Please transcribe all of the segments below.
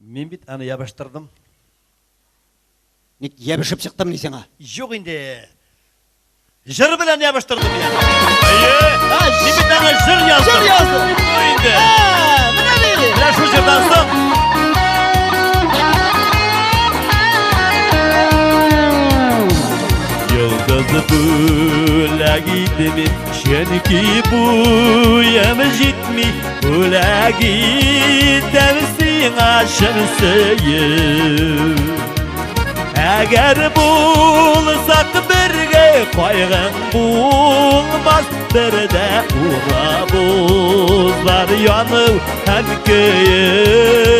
Мен бит аны ябаштырдым. Ник ябышып чыктым ни сеңа? Жоқ инде. Жыр белән ябаштырдым я. Мен бит аны жыр яздым. Жыр яздым. Инде. Менә бери. Менә шу жырдан соң Yıldızı bülagi mi Şenki buyam jitmi Bülagi devsin aşınsıyım Eğer bulsak birge koygan bulmaz Bir de ura buzlar yanıp hem köyüm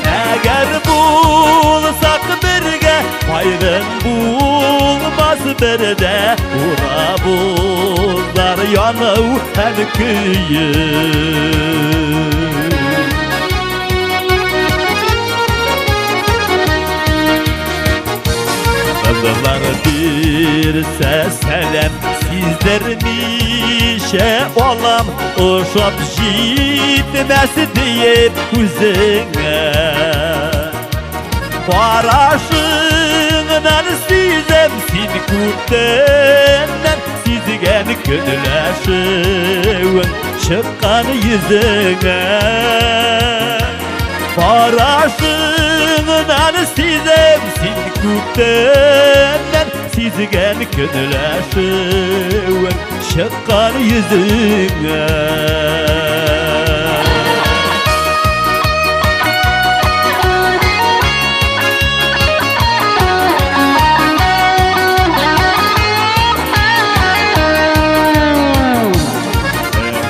Eğer bulsak birge koygan bulmaz Bir de ura buzlar yanıp hem köyüm Kızlar bir selam sizler mişe olam Uşap jitmez deyip üzüne Paraşığından sizem sin kurtenden Sizgen gönüleşin çıkan yüzüne Paraşığından sizem sin kurtenden Sizgen gönüleşin çıkan yüzüne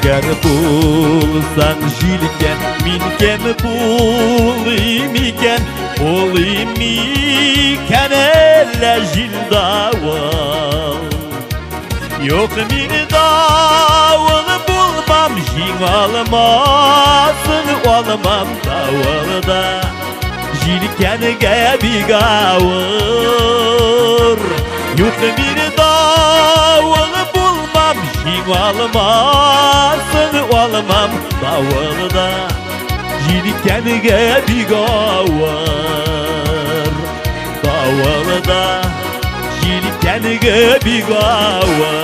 Eğer bulsan jilken, minken bulayım iken Bulayım iken elle jil daval Yok min davul bulmam jin almasın Olmam davalda jilken gibi gavur Yok min davul bulmam jin almasın Olmam davulda jilken gibi gavur Davulda jilken gibi gavur